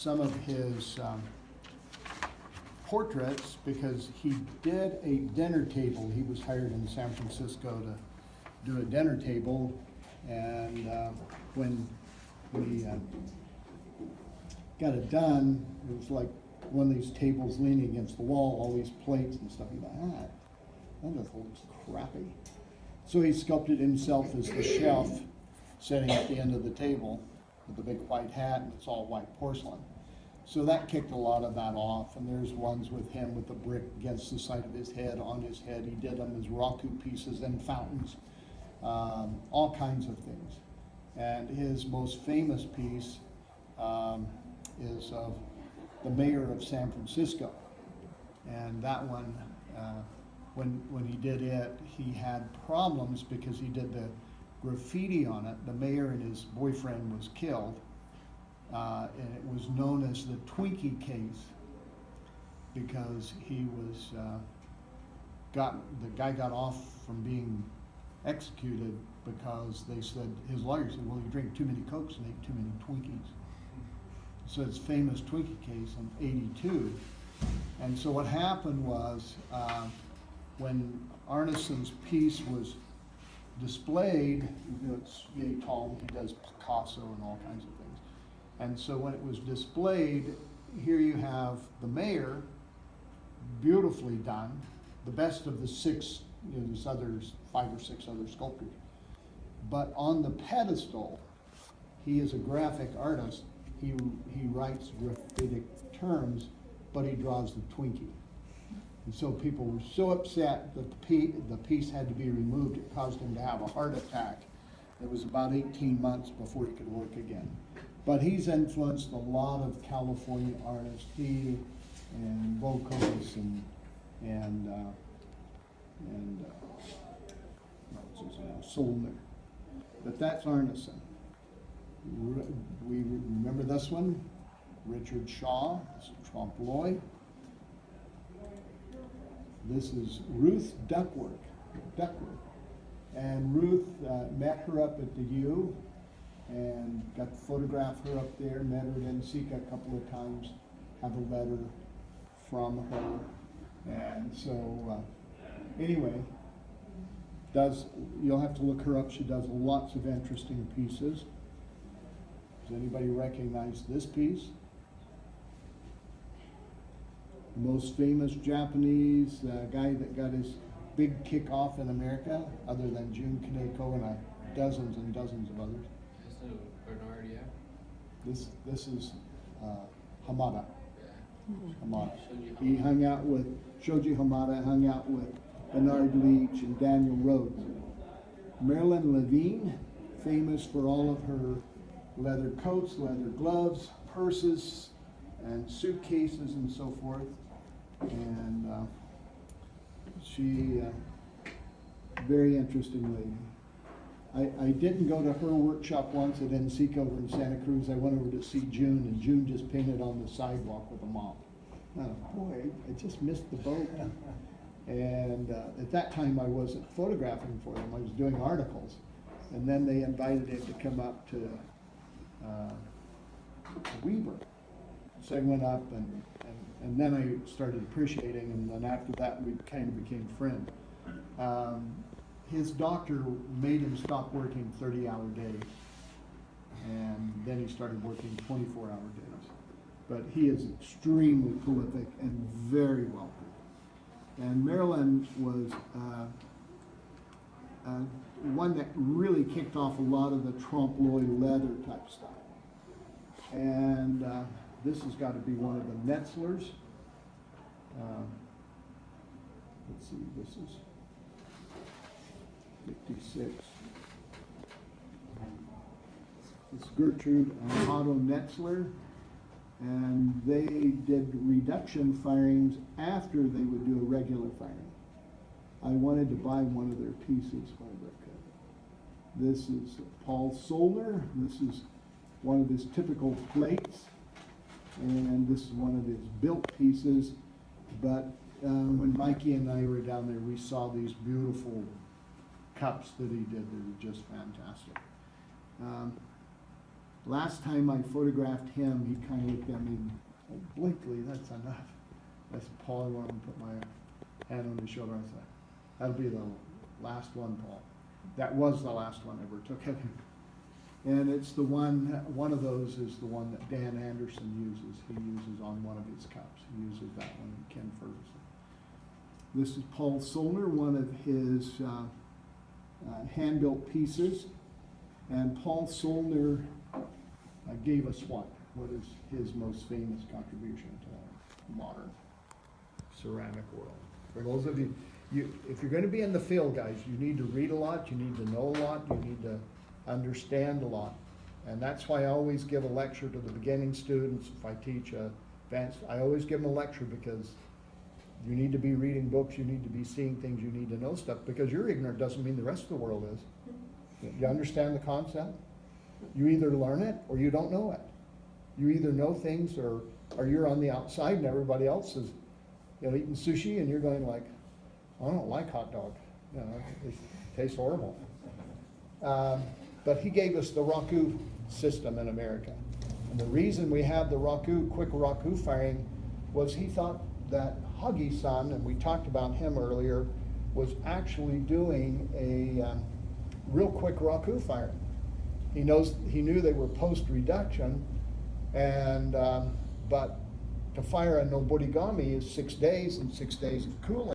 some of his portraits because he did a dinner table. He was hired in San Francisco to do a dinner table, and when we got it done, it was like one of these tables leaning against the wall, all these plates and stuff. He's like, that just looks crappy. So he sculpted himself as the chef sitting at the end of the table with the big white hat, and it's all white porcelain. So that kicked a lot of that off, and there's ones with him with the brick against the side of his head, on his head. He did them as raku pieces and fountains, all kinds of things. And his most famous piece is of the mayor of San Francisco. And that one, when he did it, he had problems because he did the graffiti on it. The mayor and his boyfriend was killed. And it was known as the Twinkie case because he was the guy got off from being executed because they said, his lawyer said, well, you drink too many Cokes and ate too many Twinkies. So it's famous Twinkie case in '82. And so what happened was when Arneson's piece was displayed, it's yay tall, he does Picasso and all kinds of things. And so when it was displayed, here you have the mayor, beautifully done, the best of the six, there's others, 5 or 6 other sculptors. But on the pedestal, he is a graphic artist. He writes graphitic terms, but he draws the Twinkie. And so people were so upset that the piece had to be removed, it caused him to have a heart attack. It was about 18 months before he could work again. But he's influenced a lot of California artists, he and Bocos and what's his name, Solner. But that's Arneson. We remember this one, Richard Shaw, this is trompe l'oeil. This is Ruth Duckworth. And Ruth met her up at the U and got to photograph her up there, met her at NCCA a couple of times, have a letter from her. And so, anyway, you'll have to look her up. She does lots of interesting pieces. Does anybody recognize this piece? The most famous Japanese guy that got his big kickoff in America, other than Jun Kaneko and dozens and dozens of others. Bernard, yeah. This is Hamada. Yeah. Hamada. He hung out with Shoji Hamada, hung out with Bernard Leach and Daniel Rhodes. Marilyn Levine, famous for all of her leather coats, leather gloves, purses, and suitcases and so forth. And she, very interesting lady. I didn't go to her workshop once at NCCA over in Santa Cruz. I went over to see June, and June just painted on the sidewalk with a mop. Oh boy, I just missed the boat. And at that time I wasn't photographing for them, I was doing articles. And then they invited him to come up to Weber. So I went up and then I started appreciating, and then after that we kind of became friends. His doctor made him stop working 30-hour days, and then he started working 24-hour days. But he is extremely prolific and very wealthy. And Marilyn was one that really kicked off a lot of the trompe l'oeil leather type stuff. And this has got to be one of the Netzlers. Let's see, this is 56. It's Gertrude and Otto Netzler, and they did reduction firings after they would do a regular firing. I wanted to buy one of their pieces whenever I could. This is Paul Solner. This is one of his typical plates, and this is one of his built pieces. But when Mikey and I were down there, we saw these beautiful cups that he did that were just fantastic. Last time I photographed him, he kind of looked at me, oh, Blakely, that's enough. I said, Paul, I want to put my hand on his shoulder. I said, that'll be the last one, Paul. That was the last one I ever took of him. And it's the one of those is the one that Dan Anderson uses. He uses on one of his cups. He uses that one, Ken Ferguson. This is Paul Solner, one of his hand-built pieces. And Paul Solner gave us what? What is his most famous contribution to the modern ceramic world? For those of you, if you're going to be in the field, guys, you need to read a lot, you need to know a lot, you need to understand a lot. And that's why I always give a lecture to the beginning students. If I teach advanced, I always give them a lecture because you need to be reading books, you need to be seeing things, you need to know stuff. Because you're ignorant doesn't mean the rest of the world is. You understand the concept? You either learn it or you don't know it. You either know things or you're on the outside and everybody else is, you know, eating sushi and you're going like, I don't like hot dog. You know, it tastes horrible. But he gave us the Raku system in America. And the reason we have the quick Raku firing was he thought that Huggy-san, and we talked about him earlier, was actually doing a real quick Raku firing. He knew they were post-reduction, and but to fire a Noborigami is 6 days and 6 days of cooling.